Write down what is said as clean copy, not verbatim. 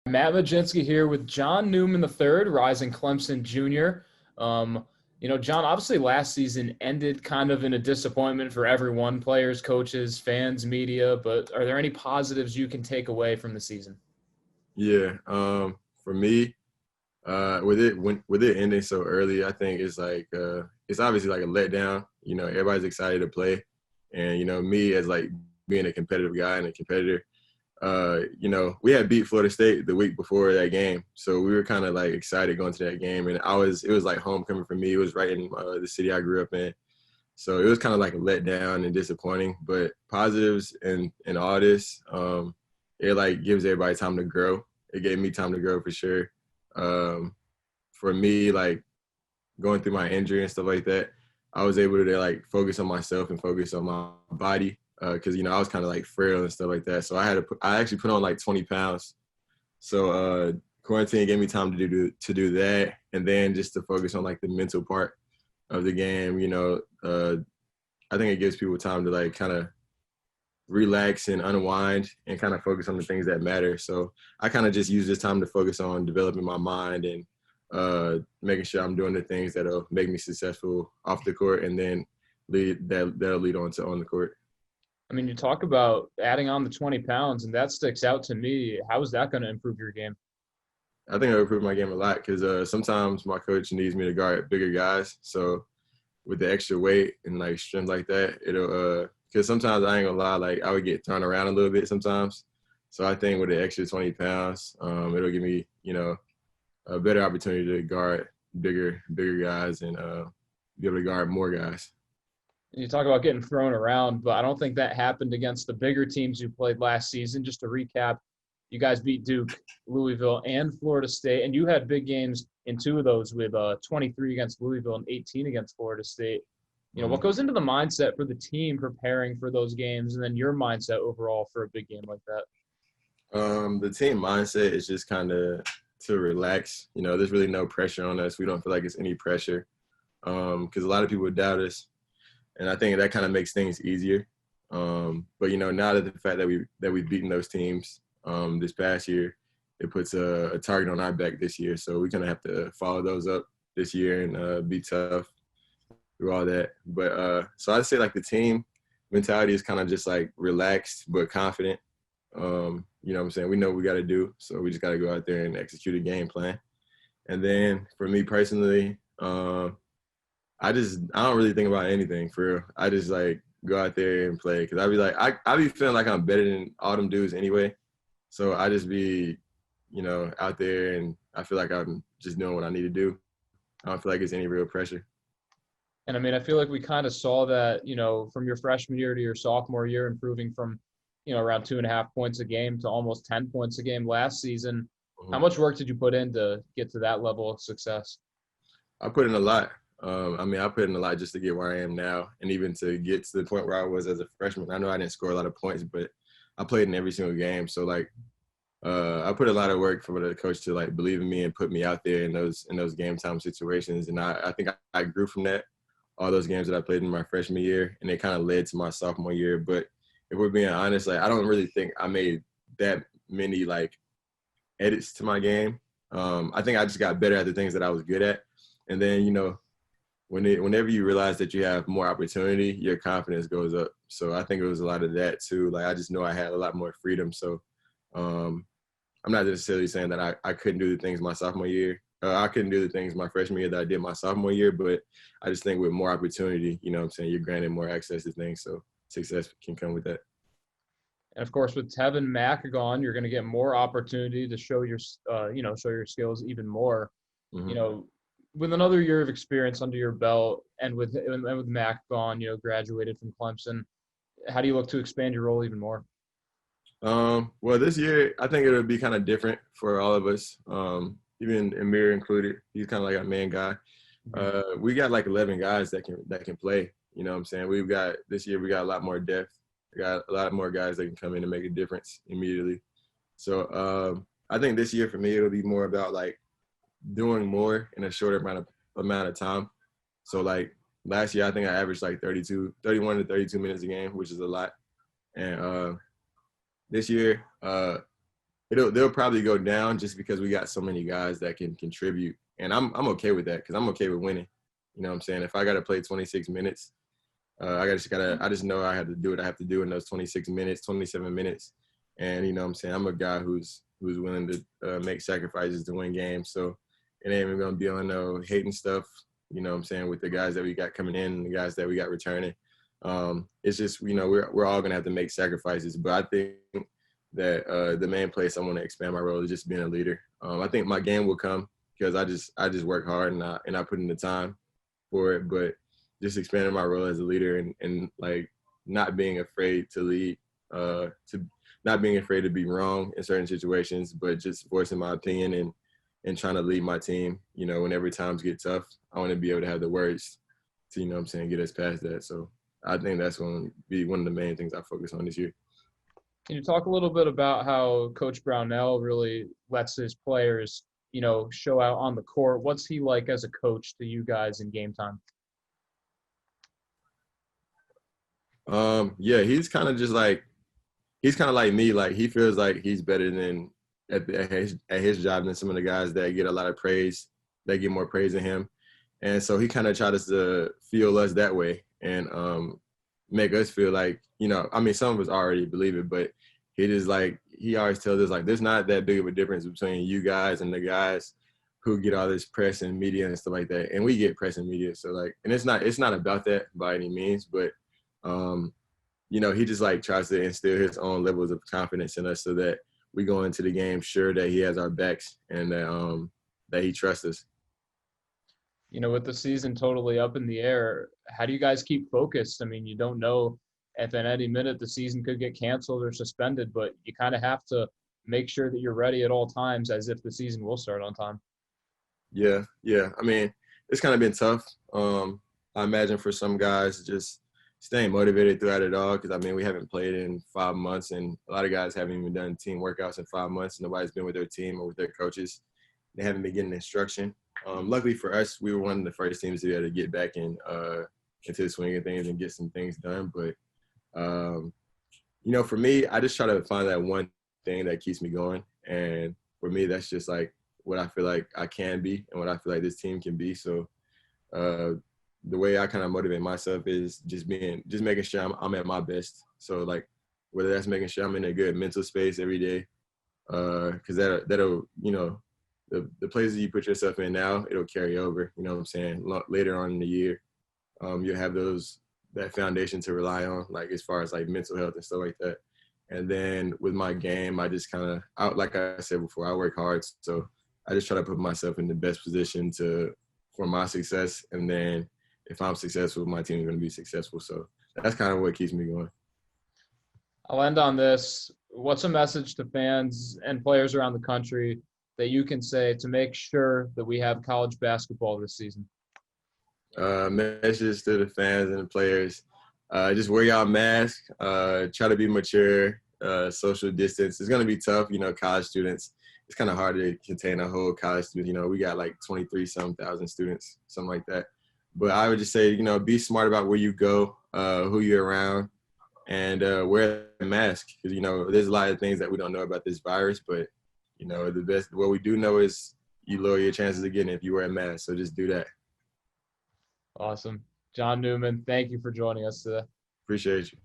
Matt Majinski here with John Newman III, rising Clemson junior. John, obviously last season ended kind of in a disappointment for everyone, players, coaches, fans, media, but are there any positives you can take away from the season? Yeah, for me, with it ending so early, I think it's obviously like a letdown. Everybody's excited to play, and me as like being a competitive guy and a competitor, we had beat Florida State the week before that game, so we were kind of like excited going to that game, and it was like homecoming for me. It was right in the city I grew up in, so it was kind of like a letdown and disappointing. But positives and all this, it like gives everybody time to grow. It gave me time to grow for sure. Um, for me, like going through my injury and stuff like that, I was able to like focus on myself and focus on my body because I was kind of like frail and stuff like that. So I actually put on like 20 pounds. So quarantine gave me time to do that, and then just to focus on like the mental part of the game. I think it gives people time to like kind of relax and unwind and kind of focus on the things that matter. So I kind of just use this time to focus on developing my mind and making sure I'm doing the things that'll make me successful off the court, and then that'll lead on to on the court. I mean, you talk about adding on the 20 pounds, and that sticks out to me. How is that going to improve your game? I think it'll improve my game a lot because sometimes my coach needs me to guard bigger guys. So with the extra weight and like strength like that, it'll because sometimes I ain't gonna lie, like I would get thrown around a little bit sometimes. So I think with the extra 20 pounds, it'll give me, a better opportunity to guard bigger guys and be able to guard more guys. And you talk about getting thrown around, but I don't think that happened against the bigger teams you played last season. Just to recap, you guys beat Duke, Louisville, and Florida State, and you had big games in two of those with 23 against Louisville and 18 against Florida State. What goes into the mindset for the team preparing for those games, and then your mindset overall for a big game like that? The team mindset is just kind of to relax. There's really no pressure on us. We don't feel like it's any pressure because a lot of people doubt us, and I think that kind of makes things easier. But now that the fact that we've beaten those teams this past year, it puts a target on our back this year. So we're gonna have to follow those up this year and be tough through all that. But so I'd say like the team mentality is kind of just like relaxed but confident. What I'm saying? We know what we got to do, so we just got to go out there and execute a game plan. And then for me personally, I don't really think about anything for real. I just like go out there and play because I be feeling like I'm better than all them dudes anyway. So I just be, out there and I feel like I'm just doing what I need to do. I don't feel like it's any real pressure. And I mean, I feel like we kind of saw that, from your freshman year to your sophomore year, improving from, around 2.5 points a game to almost 10 points a game last season. How Mhm. much work did you put in to get to that level of success? I put in a lot. I put in a lot just to get where I am now, and even to get to the point where I was as a freshman. I know I didn't score a lot of points, but I played in every single game. So like, I put a lot of work for the coach to like believe in me and put me out there in those game time situations, and I think I grew from that. All those games that I played in my freshman year, and it kind of led to my sophomore year. But if we're being honest, like I don't really think I made that many like edits to my game. I think I just got better at the things that I was good at, and then whenever you realize that you have more opportunity, your confidence goes up. So I think it was a lot of that too. Like I just know I had a lot more freedom. So I'm not necessarily saying that I couldn't do the things my sophomore year. I couldn't do the things my freshman year that I did my sophomore year, but I just think with more opportunity, what I'm saying, you're granted more access to things. So success can come with that. And of course, with Tevin Mack gone, you're going to get more opportunity to show show your skills even more. You Mm-hmm. know, with another year of experience under your belt, and with Mack gone, graduated from Clemson, how do you look to expand your role even more? Well, this year I think it'll be kind of different for all of us, even Amir included. He's kind of like a main guy. Mhm. We got like 11 guys that can play. You know what I'm saying? This year we got a lot more depth. We got a lot more guys that can come in and make a difference immediately. So I think this year for me it'll be more about like doing more in a shorter amount of time. So like last year I think I averaged like 31 to 32 minutes a game, which is a lot. And this year, they'll probably go down just because we got so many guys that can contribute, and I'm okay with that because I'm okay with winning. You know what I'm saying? If I got to play 26 minutes, I just know I have to do what I have to do in those 26 minutes, 27 minutes, and you know what I'm saying? I'm a guy who's willing to make sacrifices to win games. So it ain't even gonna be on no hating stuff. You know what I'm saying? With the guys that we got coming in and the guys that we got returning, it's just we're all gonna have to make sacrifices. But I think that the main place I want to expand my role is just being a leader. I think my game will come because I just work hard and I put in the time for it. But just expanding my role as a leader and like not being afraid to lead, to not being afraid to be wrong in certain situations, but just voicing my opinion and trying to lead my team. You know, whenever times get tough, I want to be able to have the words to, you know what I'm saying, get us past that. So I think that's going to be one of the main things I focus on this year. Can you talk a little bit about how Coach Brownell really lets his players, show out on the court? What's he like as a coach to you guys in game time? Yeah, he's kind of like me. Like he feels like he's better than at his job than some of the guys that get a lot of praise, that get more praise than him. And so he kind of tries to feel us that way and make us feel like, I mean, some of us already believe it, but he always tells us like, there's not that big of a difference between you guys and the guys who get all this press and media and stuff like that. And we get press and media. So like, and it's not about that by any means, but he just like tries to instill his own levels of confidence in us so that we go into the game sure that he has our backs and that he trusts us. With the season totally up in the air, how do you guys keep focused? I mean, you don't know if at any minute the season could get canceled or suspended, but you kind of have to make sure that you're ready at all times as if the season will start on time. Yeah. I mean, it's kind of been tough. I imagine for some guys just staying motivated throughout it all because, I mean, we haven't played in 5 months, and a lot of guys haven't even done team workouts in 5 months. Nobody's been with their team or with their coaches. They haven't been getting instruction. Luckily for us, we were one of the first teams to be able to get back into the swing of things and get some things done. But, for me, I just try to find that one thing that keeps me going. And for me, that's just like what I feel like I can be and what I feel like this team can be. So the way I kind of motivate myself is just making sure I'm at my best. So like whether that's making sure I'm in a good mental space every day, because that'll the places you put yourself in now, it'll carry over. You know what I'm saying? Later on in the year, you'll have that foundation to rely on, like as far as like mental health and stuff like that. And then with my game, I just kind of, like I said before, I work hard. So I just try to put myself in the best position for my success. And then if I'm successful, my team is going to be successful. So that's kind of what keeps me going. I'll end on this. What's a message to fans and players around the country that you can say to make sure that we have college basketball this season? Message to the fans and the players. Just wear y'all mask. Try to be mature. Social distance. It's going to be tough, college students. It's kind of hard to contain a whole college student. We got like 23-some thousand students, something like that. But I would just say, be smart about where you go, who you're around, and wear a mask. Because, there's a lot of things that we don't know about this virus. But, what we do know is you lower your chances of getting it if you wear a mask. So just do that. Awesome. John Newman, thank you for joining us today. Appreciate you.